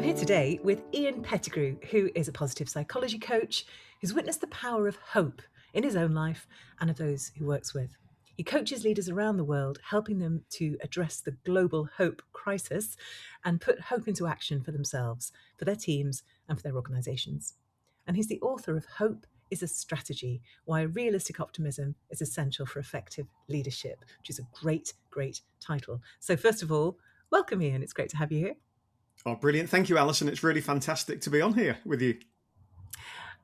here today with Ian Pettigrew, who is a positive psychology coach who's witnessed the power of hope in his own life and of those he works with. He coaches leaders around the world, helping them to address the global hope crisis and put hope into action for themselves, for their teams, and for their organisations. And he's the author of Hope is a Strategy, Why Realistic Optimism is Essential for Effective Leadership, which is a great, great title. So first of all, welcome, Ian. It's great to have you here. Oh, brilliant. Thank you, Alison. It's really fantastic to be on here with you.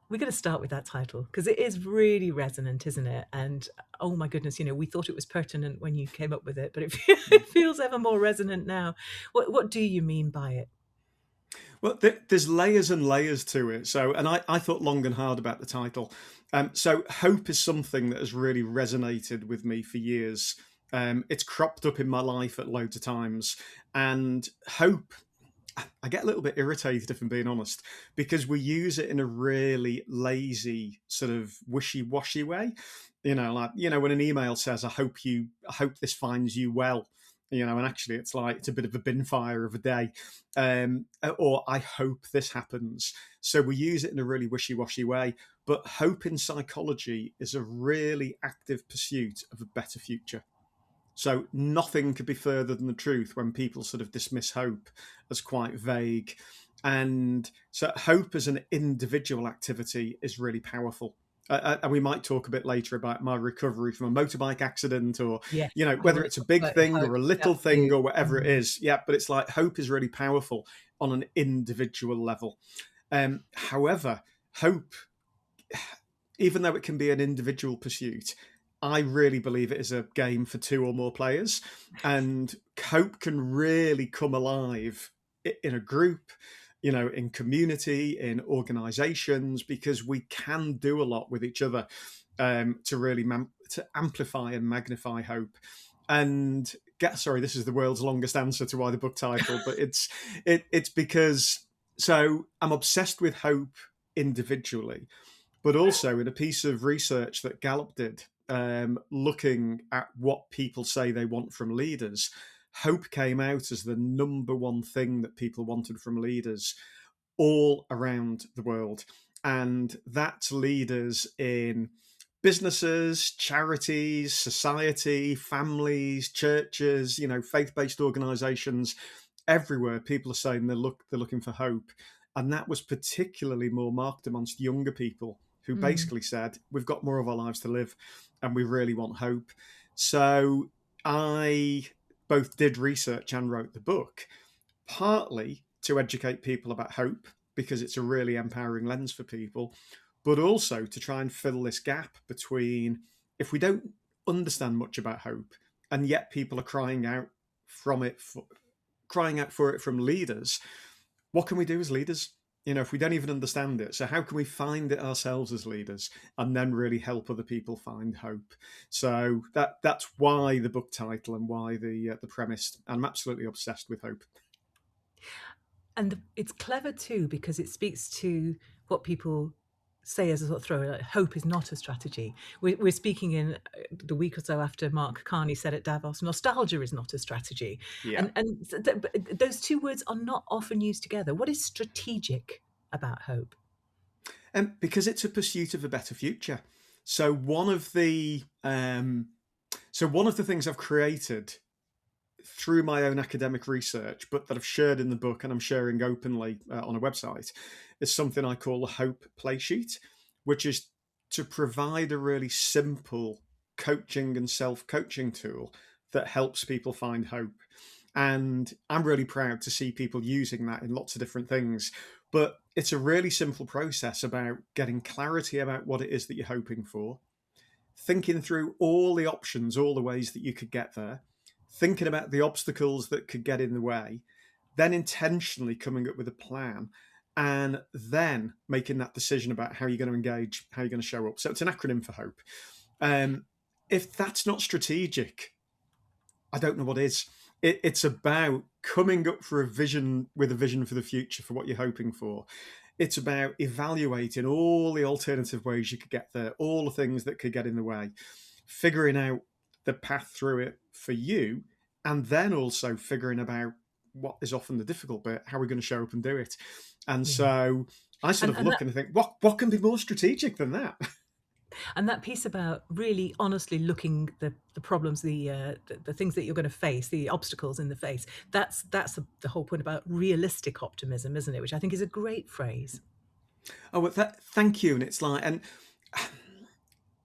We're going to start with that title because it is really resonant, isn't it? And oh my goodness, we thought it was pertinent when you came up with it, but it feels ever more resonant now. What do you mean by it? Well, there's layers and layers to it. So, and I thought long and hard about the title. So hope is something that has really resonated with me for years. It's cropped up in my life at loads of times. And hope, I get a little bit irritated, if I'm being honest, because we use it in a really lazy, sort of wishy-washy way. When an email says, I hope this finds you well, and actually it's a bit of a bin fire of a day, or I hope this happens. So we use it in a really wishy-washy way. But hope in psychology is a really active pursuit of a better future. So nothing could be further than the truth when people sort of dismiss hope as quite vague. And so hope as an individual activity is really powerful. And we might talk a bit later about my recovery from a motorbike accident, or, whether it's a big thing or a little thing or whatever it is. Yeah, but it's like hope is really powerful on an individual level. However, hope, even though it can be an individual pursuit, I really believe it is a game for two or more players, and hope can really come alive in a group, in community, in organizations, because we can do a lot with each other to really to amplify and magnify hope. And this is the world's longest answer to why the book title, but it's because, so I'm obsessed with hope individually, but also in a piece of research that Gallup did, looking at what people say they want from leaders, hope came out as the number one thing that people wanted from leaders all around the world. And that's leaders in businesses, charities, society, families, churches, faith-based organizations, everywhere. People are saying they're looking for hope. And that was particularly more marked amongst younger people, who basically said, we've got more of our lives to live and we really want hope. So I both did research and wrote the book, partly to educate people about hope, because it's a really empowering lens for people, but also to try and fill this gap between, if we don't understand much about hope and yet people are crying out for it from leaders, what can we do as leaders? If we don't even understand it. So how can we find it ourselves as leaders and then really help other people find hope? So that's why the book title and why the premise. I'm absolutely obsessed with hope. And it's clever too, because it speaks to what people say as a sort of throw. Hope is not a strategy. We're speaking in the week or so after Mark Carney said at Davos, nostalgia is not a strategy. Yeah. And those two words are not often used together. What is strategic about hope? Because it's a pursuit of a better future. So one of the things I've created through my own academic research, but that I've shared in the book and I'm sharing openly on a website, is something I call a hope play sheet, which is to provide a really simple coaching and self-coaching tool that helps people find hope. And I'm really proud to see people using that in lots of different things. But it's a really simple process about getting clarity about what it is that you're hoping for, thinking through all the options, all the ways that you could get there, thinking about the obstacles that could get in the way, then intentionally coming up with a plan, and then making that decision about how you're going to engage, how you're going to show up. So it's an acronym for hope. If that's not strategic, I don't know what is. It's about coming up with a vision for the future, for what you're hoping for. It's about evaluating all the alternative ways you could get there, all the things that could get in the way, figuring out the path through it for you, and then also figuring about what is often the difficult bit: how are we going to show up and do it? And Yeah. so I sort of And look and I think, what can be more strategic than that? that piece about really honestly looking the problems, the things that you're going to face, the obstacles in the face. That's the whole point about realistic optimism, isn't it? Which I think is a great phrase. Oh, well, thank you. And it's like, and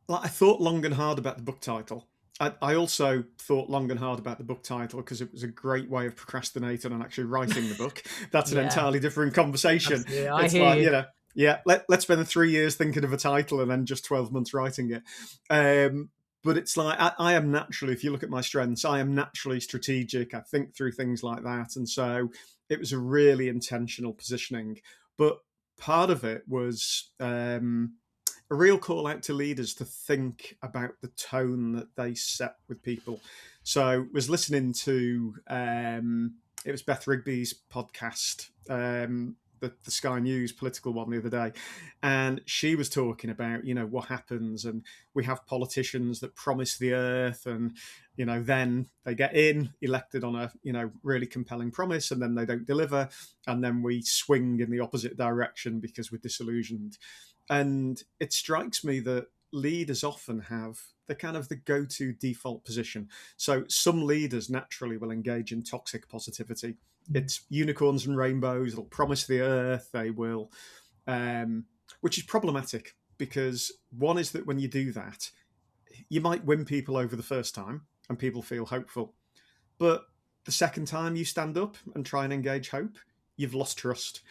like I thought long and hard about the book title. I also thought long and hard about the book title because it was a great way of procrastinating on actually writing the book. That's an Yeah, entirely different conversation. absolutely. I It's hear like, you. yeah, let's spend the 3 years thinking of a title and then just 12 months writing it. But it's like, I am naturally, if you look at my strengths, I am naturally strategic. I think through things like that. And so it was a really intentional positioning. But part of it was a real call out to leaders to think about the tone that they set with people. So was listening to it was Beth Rigby's podcast, the Sky News political one the other day, and she was talking about what happens, and we have politicians that promise the earth, and then they get elected on a really compelling promise, and then they don't deliver, and then we swing in the opposite direction because we're disillusioned. And it strikes me that leaders often have the kind of the go-to default position. So some leaders naturally will engage in toxic positivity. It's unicorns and rainbows. They'll promise the earth. They will, which is problematic because one is that when you do that, you might win people over the first time and people feel hopeful. But the second time you stand up and try and engage hope, you've lost trust.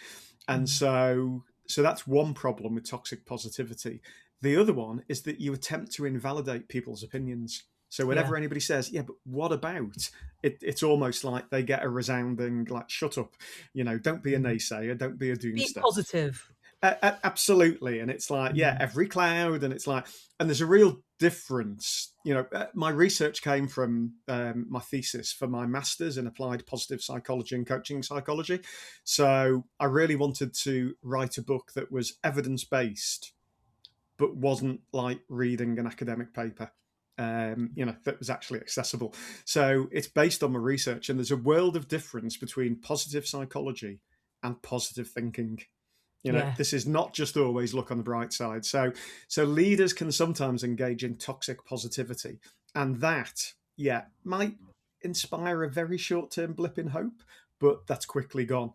And so that's one problem with toxic positivity. The other one is that you attempt to invalidate people's opinions. So Yeah. whenever anybody says, "Yeah, but what about?" It's almost like they get a resounding like, "Shut up," don't be a naysayer, don't be a Be doomster. positive. Absolutely. And it's like, yeah, every cloud. And it's like, and there's a real difference. My research came from my thesis for my master's in applied positive psychology and coaching psychology. So I really wanted to write a book that was evidence based, but wasn't like reading an academic paper. That was actually accessible. So it's based on my research, and there's a world of difference between positive psychology and positive thinking. Yeah. This is not just always look on the bright side. So leaders can sometimes engage in toxic positivity, and that, yeah, might inspire a very short-term blip in hope, but that's quickly gone.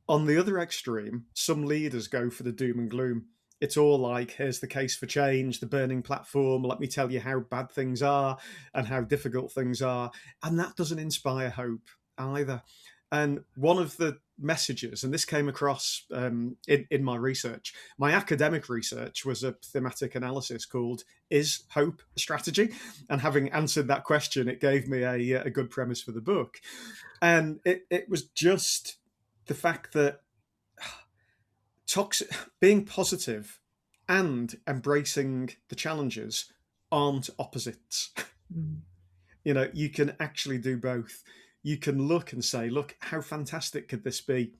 On the other extreme, some leaders go for the doom and gloom. It's all like, here's the case for change, the burning platform, let me tell you how bad things are and how difficult things are. And that doesn't inspire hope either. And one of the messages, and this came across in my research, my academic research was a thematic analysis called "Is Hope a Strategy?" And having answered that question, it gave me a good premise for the book. And it was just the fact that toxic, being positive and embracing the challenges aren't opposites. Mm. You can actually do both. You can look and say, look, how fantastic could this be?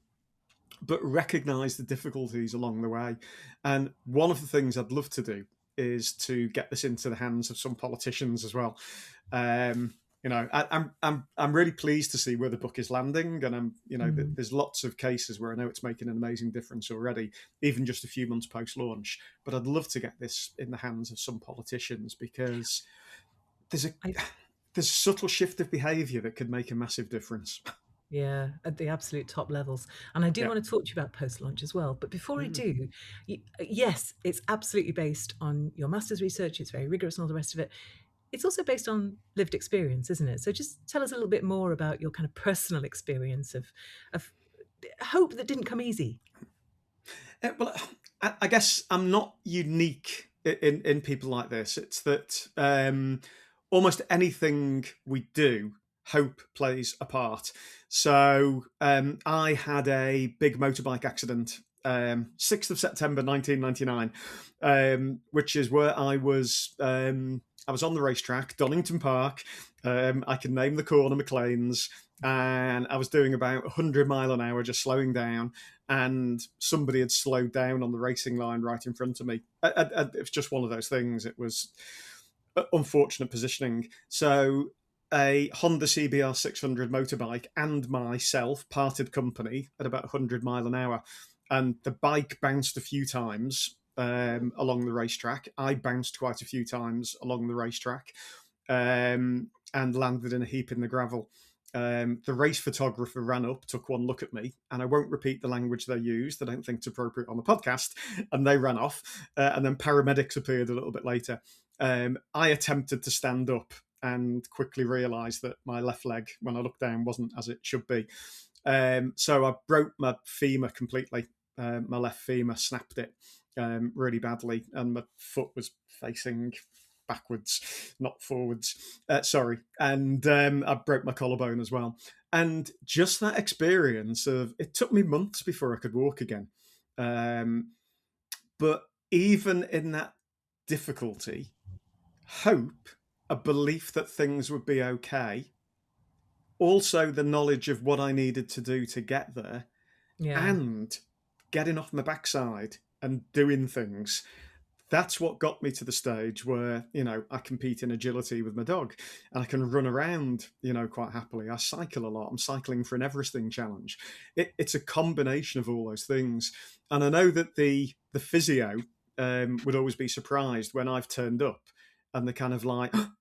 But recognize the difficulties along the way. And one of the things I'd love to do is to get this into the hands of some politicians as well. I'm really pleased to see where the book is landing, and there's lots of cases where I know it's making an amazing difference already, even just a few months post-launch. But I'd love to get this in the hands of some politicians because there's a I, there's a subtle shift of behaviour that could make a massive difference. Yeah, at the absolute top levels. And I do Yeah. want to talk to you about post-launch as well. But before I Mm. do, yes, it's absolutely based on your master's research. It's very rigorous and all the rest of it. It's also based on lived experience, isn't it? So just tell us a little bit more about your kind of personal experience of hope that didn't come easy. Well, I guess I'm not unique in people like this. It's that almost anything we do, hope plays a part. So I had a big motorbike accident, 6th of September 1999, which is where I was. I was on the racetrack, Donington Park. I can name the corner, McLean's, and I was doing about 100 mile an hour, just slowing down, and somebody had slowed down on the racing line right in front of me. It was just one of those things. It was unfortunate positioning. So a Honda CBR 600 motorbike and myself parted company at about 100 mile an hour. And the bike bounced a few times along the racetrack. I bounced quite a few times along the racetrack and landed in a heap in the gravel. The race photographer ran up, took one look at me, and I won't repeat the language they used. I don't think it's appropriate on the podcast. And they ran off. And then paramedics appeared a little bit later. I attempted to stand up and quickly realised that my left leg, when I looked down, wasn't as it should be. So I broke my femur completely. My left femur, snapped it really badly, and my foot was facing backwards, not forwards. Sorry. And I broke my collarbone as well. And just that experience of, it took me months before I could walk again. But even in that difficulty, hope, a belief that things would be okay, also the knowledge of what I needed to do to get there, and getting off my backside and doing things. That's what got me to the stage where, I compete in agility with my dog and I can run around, quite happily. I cycle a lot. I'm cycling for an Everesting challenge. It's a combination of all those things. And I know that the physio would always be surprised when I've turned up and they're kind of like, oh,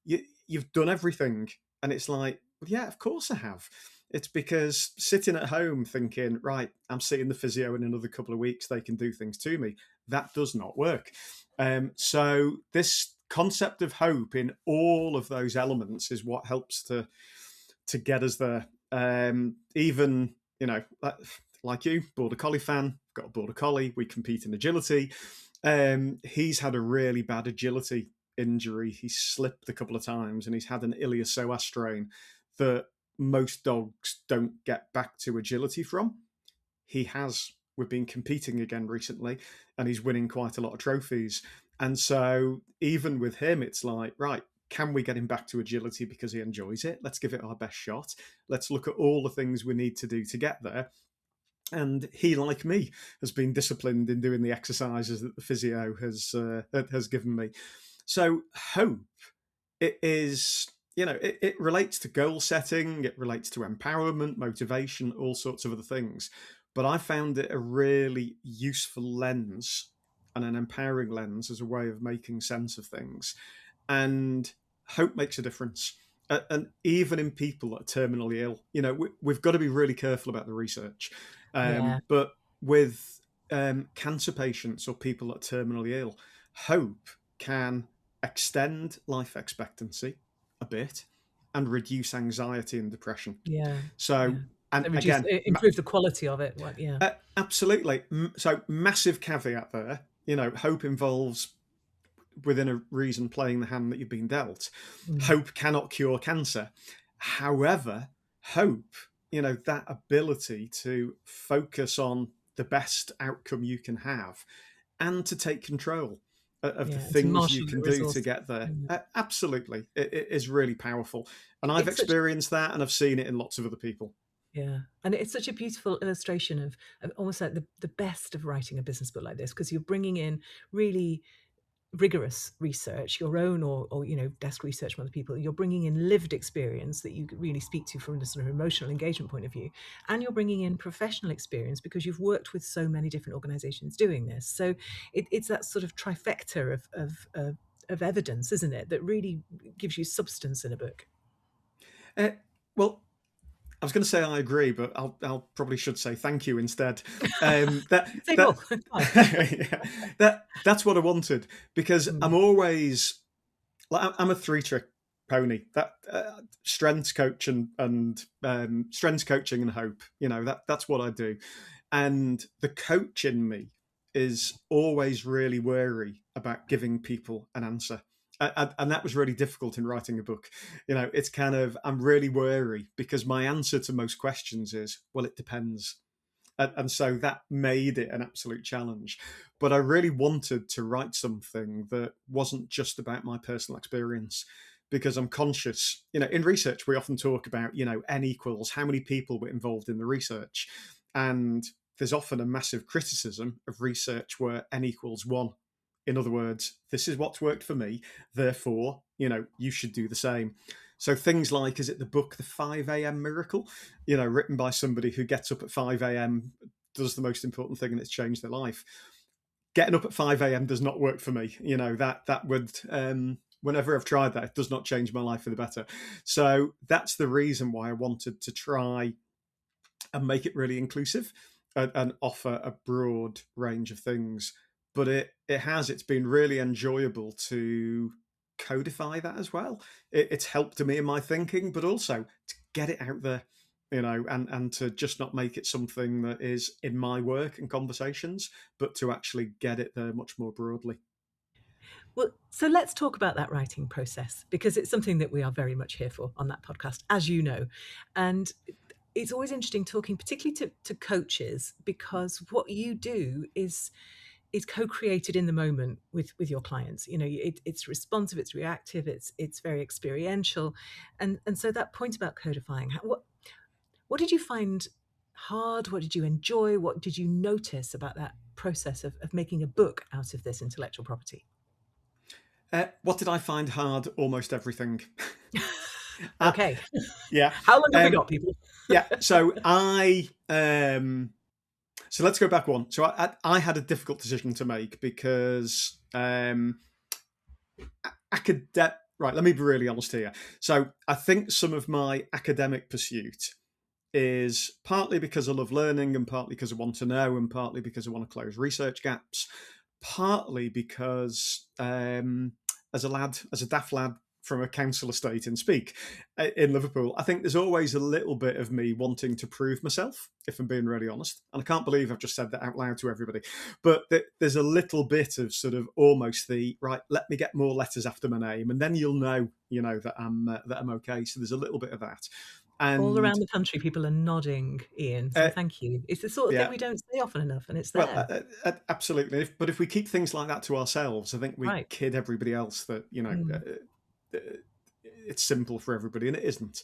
you've done everything. And it's like, well, yeah, of course I have. It's because sitting at home thinking, right, I'm seeing the physio in another couple of weeks, they can do things to me. That does not work. So this concept of hope in all of those elements is what helps to get us there. Even, like you, Border Collie fan, got a Border Collie, we compete in agility. He's had a really bad agility injury. He slipped a couple of times and he's had an iliopsoas strain that most dogs don't get back to agility from. He has. We've been competing again recently and he's winning quite a lot of trophies. And so even with him, it's like, right, can we get him back to agility because he enjoys it? Let's give it our best shot. Let's look at all the things we need to do to get there. And he, like me, has been disciplined in doing the exercises that the physio has given me. So hope, it is, it relates to goal setting, it relates to empowerment, motivation, all sorts of other things. But I found it a really useful lens and an empowering lens as a way of making sense of things. And hope makes a difference. And even in people that are terminally ill, we've got to be really careful about the research. But with cancer patients or people that are terminally ill, hope can extend life expectancy a bit and reduce anxiety and depression. So, and again, improve the quality of it. Absolutely. So massive caveat there. Hope involves, within a reason, playing the hand that you've been dealt. Hope cannot cure cancer. However, hope, that ability to focus on the best outcome you can have and to take control of the things you can do to get there. Absolutely. It is really powerful. And I've experienced that and I've seen it in lots of other people. Yeah. And it's such a beautiful illustration of almost like the best of writing a business book like this, because you're bringing in really rigorous research, your own or desk research from other people. You're bringing in lived experience that you really speak to from the sort of emotional engagement point of view, and you're bringing in professional experience because you've worked with so many different organizations doing this. So it's that sort of trifecta of evidence, isn't it, that really gives you substance in a book. Well, I was going to say I agree, but I'll probably should say thank you instead. That's what I wanted, because I'm always, like, I'm a 3-trick pony. That strengths coach and strengths coaching and hope. That's what I do, and the coach in me is always really wary about giving people an answer. And that was really difficult in writing a book. It's kind of, I'm really wary because my answer to most questions is, well, it depends. And so that made it an absolute challenge. But I really wanted to write something that wasn't just about my personal experience, because I'm conscious, in research, we often talk about, N equals how many people were involved in the research. And there's often a massive criticism of research where N equals 1. In other words, this is what's worked for me, therefore, you should do the same. So things like, is it the book The 5 a.m. Miracle? You know, written by somebody who gets up at 5 a.m., does the most important thing, and it's changed their life. Getting up at 5 a.m. does not work for me. You know, that would, whenever I've tried that, it does not change my life for the better. So that's the reason why I wanted to try and make it really inclusive and offer a broad range of things. But it's been really enjoyable to codify that as well. It's helped me in my thinking, but also to get it out there, you know, and to just not make it something that is in my work and conversations, but to actually get it there much more broadly. Well, so let's talk about that writing process, because it's something that we are very much here for on that podcast, as you know. And it's always interesting talking, particularly to coaches, because what you do is co-created in the moment with your clients. You know, it's responsive, it's reactive, it's very experiential, and so that point about codifying. What did you find hard? What did you enjoy? What did you notice about that process of making a book out of this intellectual property? What did I find hard? Almost everything. uh, Okay. yeah. How long have we got, people? Yeah. So let's go back one. So I had a difficult decision to make because right, let me be really honest here. So I think some of my academic pursuit is partly because I love learning, and partly because I want to know, and partly because I want to close research gaps, partly because as a daft lad from a council estate in Speke in Liverpool, I think there's always a little bit of me wanting to prove myself, if I'm being really honest. And I can't believe I've just said that out loud to everybody. But there's a little bit of sort of almost the, right, let me get more letters after my name, and then you'll know, that I'm okay. So there's a little bit of that. All And around the country, people are nodding, Ian. So thank you. It's the sort of thing yeah, we don't say often enough, and it's well, there. absolutely. But if we keep things like that to ourselves, I think we Right. kid everybody else that, Mm. it's simple for everybody, and it isn't.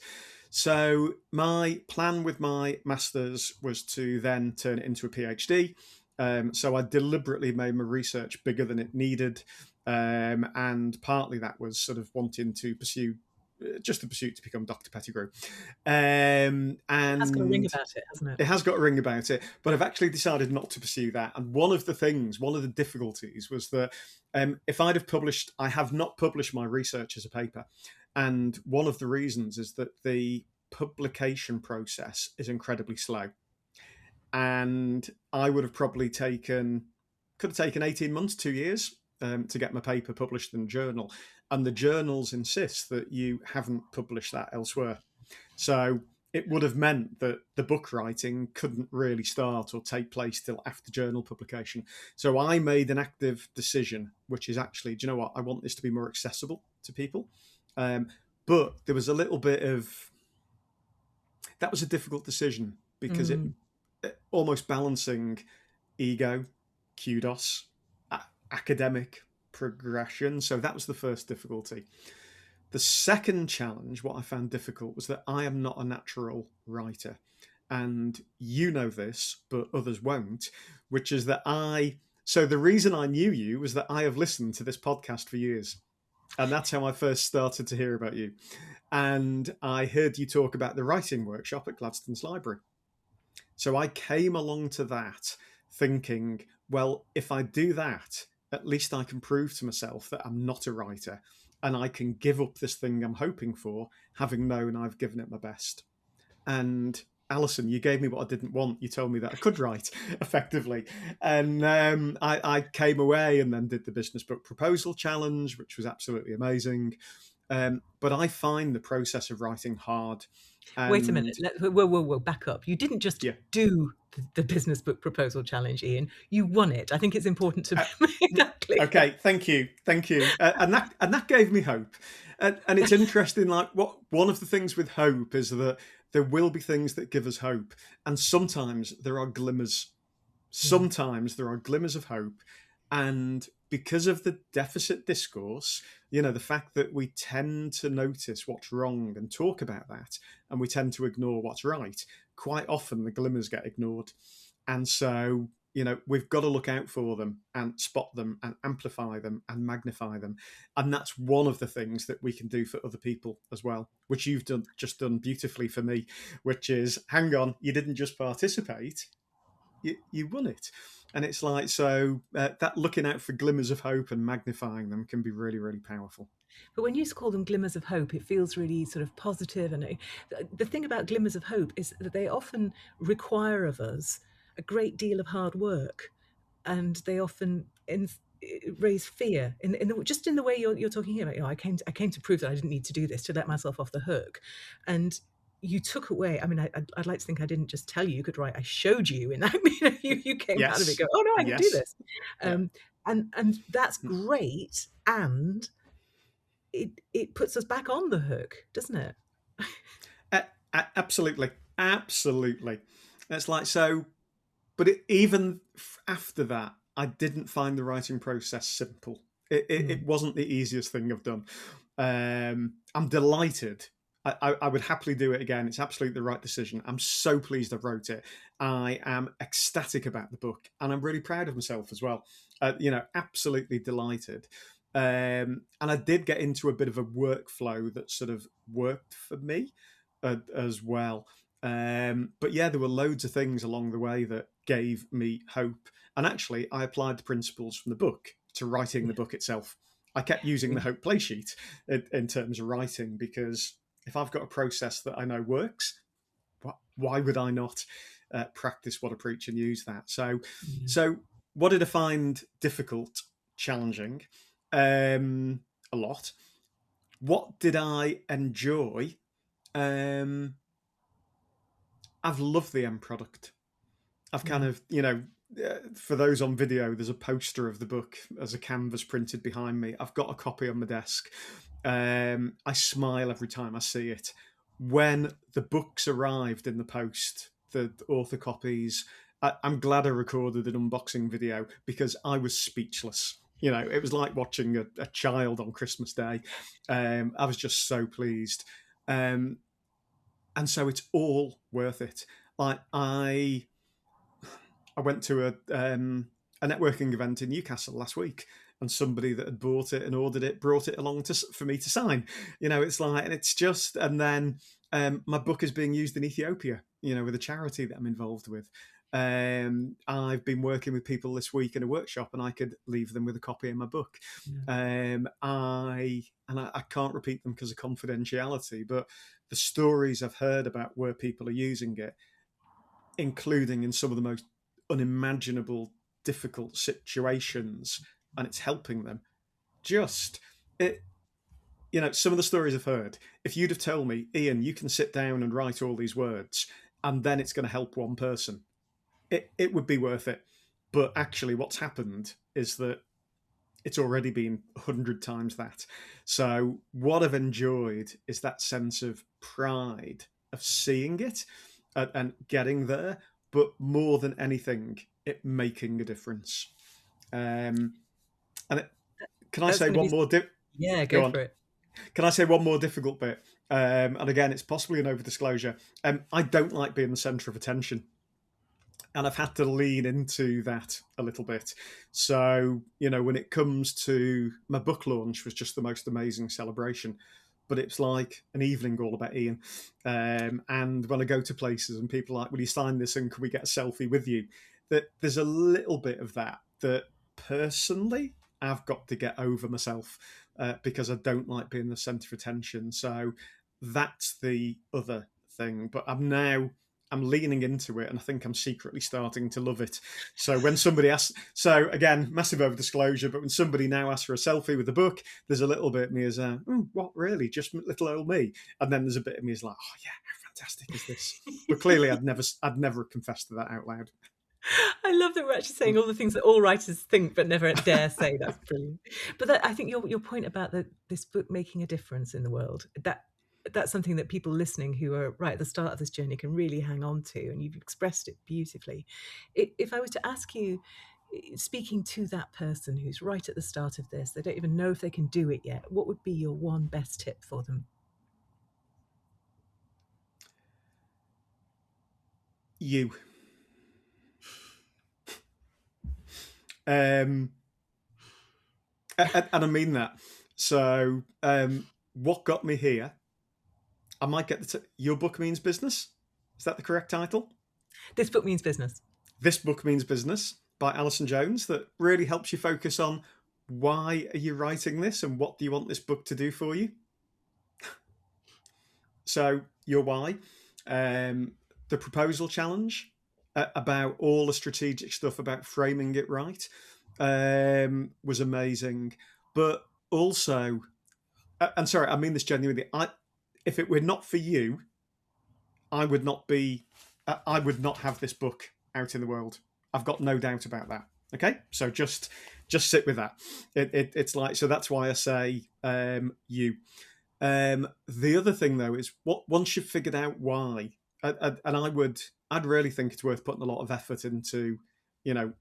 So my plan with my master's was to then turn it into a PhD. So I deliberately made my research bigger than it needed, and partly that was sort of wanting to pursue just the pursuit to become Dr. Pettigrew. Has got a ring And about it, hasn't it? it has got a ring about it, but I've actually decided not to pursue that. And one of the difficulties was that if I'd have published, I have not published my research as a paper. And one of the reasons is that the publication process is incredibly slow. And I would have probably could have taken 18 months, 2 years to get my paper published in a journal. And the journals insist that you haven't published that elsewhere. So it would have meant that the book writing couldn't really start or take place till after journal publication. So I made an active decision, which is actually, do you know what? I want this to be more accessible to people. But there was a little bit of that was a difficult decision because Mm. it almost balancing ego, kudos, academic progression. So that was the first difficulty. The second challenge, what I found difficult, was that I am not a natural writer. And you know this, but others won't, which is that so the reason I knew you was that I have listened to this podcast for years. And that's how I first started to hear about you. And I heard you talk about the writing workshop at Gladstone's Library. So I came along to that thinking, well, if I do that, at least I can prove to myself that I'm not a writer, and I can give up this thing I'm hoping for, having known I've given it my best. And Alison, you gave me what I didn't want. You told me that I could write effectively. And I came away and then did the business book proposal challenge, which was absolutely amazing. But I find the process of writing hard. Wait a And minute. Whoa, back up. You didn't just yeah, do the business book proposal challenge, Ian. You won it. I think it's important to uh, make that clear. okay, thank you, and that gave me hope. And it's interesting. Like one of the things with hope is that there will be things that give us hope, and sometimes there are glimmers. Yeah. Sometimes there are glimmers of hope, and because of the deficit discourse, the fact that we tend to notice what's wrong and talk about that, and we tend to ignore what's right. Quite often, the glimmers get ignored, and so we've got to look out for them and spot them and amplify them and magnify them. And that's one of the things that we can do for other people as well, which you've done beautifully for me, which is, hang on, you didn't just participate, you won it. And it's like, so that looking out for glimmers of hope and magnifying them can be really, really powerful. But when you call them glimmers of hope, it feels really sort of positive. And the thing about glimmers of hope is that they often require of us a great deal of hard work, and they often raise fear just in the way you're talking here about. I came to prove that I didn't need to do this, to let myself off the hook, and you took away. I mean, I'd like to think I didn't just tell you could write. I showed you in that. You came out of it, Yes. go, oh no, I can do Yes. this, Yeah. and that's great, and it puts us back on the hook, doesn't it? Absolutely. Absolutely. It's like, so, but even after that, I didn't find the writing process simple. It wasn't the easiest thing I've done. I'm delighted. I would happily do it again. It's absolutely the right decision. I'm so pleased I wrote it. I am ecstatic about the book, and I'm really proud of myself as well. Absolutely delighted. And I did get into a bit of a workflow that sort of worked for me as well. But yeah, there were loads of things along the way that gave me hope. And actually, I applied the principles from the book to writing the book itself. I kept using the Yeah. hope play sheet in terms of writing, because if I've got a process that I know works, why would I not practice what I preach and use that? So what did I find difficult, challenging? A lot. What did I enjoy? I've loved the end product. I've kind of, for those on video, there's a poster of the book as a canvas printed behind me. I've got a copy on my desk. I smile every time I see it. When the books arrived in the post, the author copies, I'm glad I recorded an unboxing video, because I was speechless. It was like watching a child on Christmas Day. I was just so pleased. And so it's all worth it. Like, I went to a networking event in Newcastle last week, and somebody that had bought it and ordered it brought it along for me to sign. It's like, and it's just, and then my book is being used in Ethiopia, with a charity that I'm involved with. I've been working with people this week in a workshop, and I could leave them with a copy of my book. I can't repeat them because of confidentiality, but the stories I've heard about where people are using it, including in some of the most unimaginable, difficult situations, and it's helping them. Just it, some of the stories I've heard. If you'd have told me, Ian, you can sit down and write all these words, and then it's going to help one person, it would be worth it. But actually, what's happened is that it's already been 100 times that. So what I've enjoyed is that sense of pride of seeing it and getting there, but more than anything, it making a difference. And can I That's say going to one be, more? yeah, Go go on. for it. Can I say one more difficult bit? And again, it's possibly an over disclosure. I don't like being the centre of attention, and I've had to lean into that a little bit. So, when it comes to my book launch, was just the most amazing celebration. But it's like an evening all about Ian. And when I go to places and people are like, will you sign this and can we get a selfie with you? That there's a little bit of that personally I've got to get over myself, because I don't like being the centre of attention. So that's the other thing. But I'm leaning into it, and I think I'm secretly starting to love it. So when somebody asks, so again, massive over disclosure, but when somebody now asks for a selfie with the book, there's a little bit of me as what, really, just little old me, and then there's a bit of me as like, oh yeah, how fantastic is this? But clearly, I'd never confessed to that out loud. I love that we're actually saying all the things that all writers think but never dare say. That's brilliant. But I think your point about this book making a difference in the world, that's something that people listening who are right at the start of this journey can really hang on to, and you've expressed it beautifully. If I was to ask you, speaking to that person who's right at the start of this, they don't even know if they can do it yet, what would be your one best tip for them? You. and I mean that. So, what got me here? I might get Your Book Means Business. Is that the correct title? This book means business. This Book Means Business by Alison Jones, that really helps you focus on why are you writing this and what do you want this book to do for you. So, your why, the proposal challenge, about all the strategic stuff about framing it right, was amazing. But also, and sorry, I mean this genuinely, if it were not for you, I would not have this book out in the world. I've got no doubt about that. Okay, so just sit with that. It's like, so that's why I say you. The other thing though is, once you've figured out why, and I'd really think it's worth putting a lot of effort into,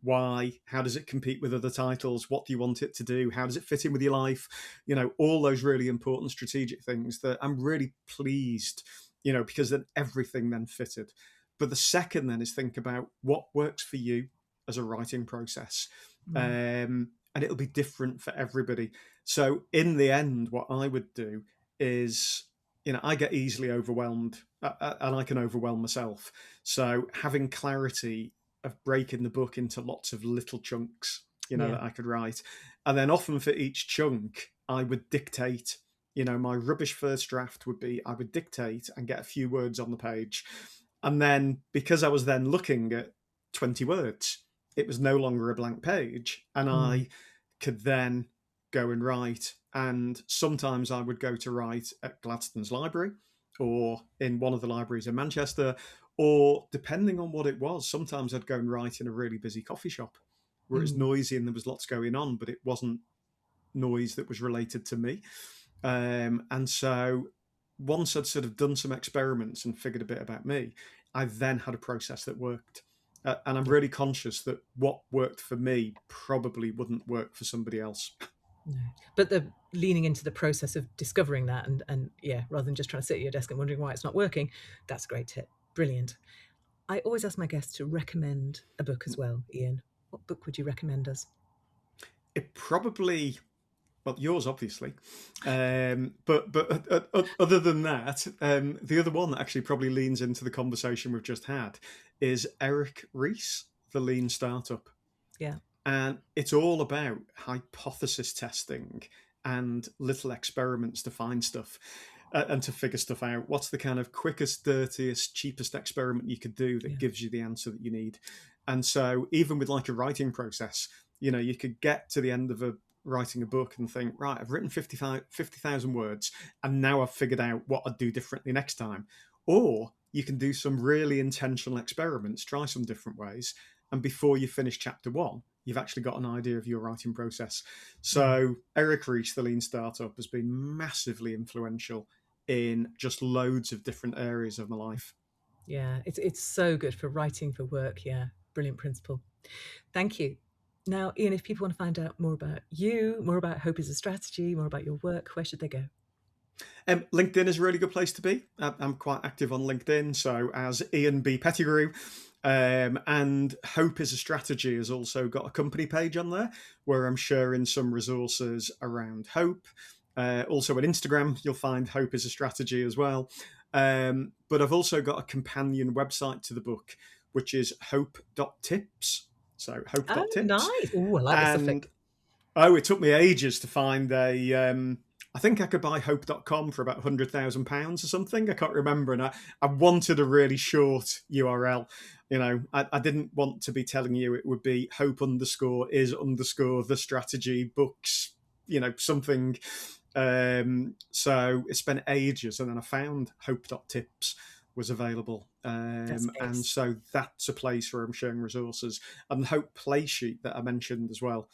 why, how does it compete with other titles, what do you want it to do, how does it fit in with your life, all those really important strategic things that I'm really pleased, because then everything then fitted. But the second then is think about what works for you as a writing process. And it'll be different for everybody. So in the end, what I would do is, I get easily overwhelmed, and I can overwhelm myself. So having clarity of breaking the book into lots of little chunks, that I could write. And then often for each chunk, I would dictate, my rubbish first draft would be, I would dictate and get a few words on the page. And then because I was then looking at 20 words, it was no longer a blank page. And I could then go and write. And sometimes I would go to write at Gladstone's library or in one of the libraries in Manchester, or depending on what it was, sometimes I'd go and write in a really busy coffee shop where it was noisy and there was lots going on, but it wasn't noise that was related to me. And so once I'd sort of done some experiments and figured a bit about me, I then had a process that worked. And I'm really conscious that what worked for me probably wouldn't work for somebody else. No. But the leaning into the process of discovering that and rather than just trying to sit at your desk and wondering why it's not working, that's a great tip. Brilliant. I always ask my guests to recommend a book as well, Ian. What book would you recommend us? It probably, well, yours obviously, but other than that, the other one that actually probably leans into the conversation we've just had is Eric Ries, The Lean Startup. Yeah. And it's all about hypothesis testing and little experiments to find stuff and to figure stuff out. What's the kind of quickest, dirtiest, cheapest experiment you could do that gives you the answer that you need? And so even with like a writing process, you could get to the end of writing a book and think, right, I've written 50,000 words and now I've figured out what I'd do differently next time. Or you can do some really intentional experiments, try some different ways. And before you finish chapter 1, you've actually got an idea of your writing process. So Eric Ries, The Lean Startup, has been massively influential in just loads of different areas of my life. Yeah, it's so good for writing for work. Yeah, brilliant principle. Thank you. Now, Ian, if people want to find out more about you, more about Hope is a Strategy, more about your work, where should they go? LinkedIn is a really good place to be. I'm quite active on LinkedIn, so as Ian B. Pettigrew. And Hope is a Strategy has also got a company page on there where I'm sharing some resources around hope. Also on Instagram, you'll find Hope is a Strategy as well. But I've also got a companion website to the book, which is hope.tips. So hope.tips. Oh, nice. Oh, I like the suffix. It took me ages to find I think I could buy hope.com for about £100,000 or something. I can't remember. And I wanted a really short URL. I didn't want to be telling you it would be hope_is_ the strategy books, something. So it spent ages. And then I found hope.tips was available. And so that's a place where I'm sharing resources. And the Hope play sheet that I mentioned as well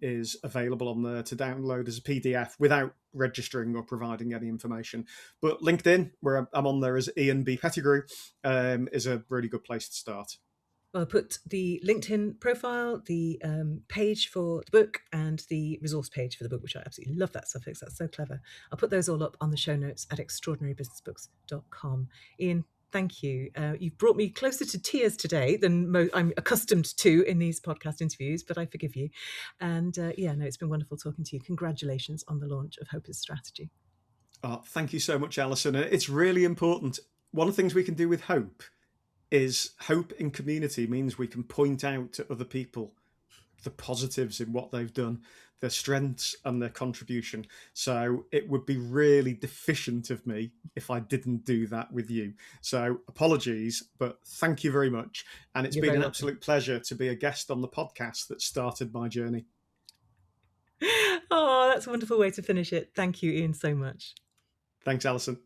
is available on there to download as a PDF without registering or providing any information. But LinkedIn, where I'm on there as Ian B. Pettigrew, is a really good place to start. Well, I'll put the LinkedIn profile, the page for the book, and the resource page for the book, which I absolutely love that suffix. That's so clever. I'll put those all up on the show notes at extraordinarybusinessbooks.com. Ian, Thank you. You've brought me closer to tears today than I'm accustomed to in these podcast interviews, but I forgive you. And it's been wonderful talking to you. Congratulations on the launch of Hope as Strategy. Oh, thank you so much, Alison. It's really important. One of the things we can do with hope is hope in community means we can point out to other people the positives in what they've done, their strengths and their contribution. So it would be really deficient of me if I didn't do that with you. So apologies, but thank you very much. And it's You're been very an welcome. absolute pleasure to be a guest on the podcast that started my journey. Oh, that's a wonderful way to finish it. Thank you, Ian, so much. Thanks, Alison.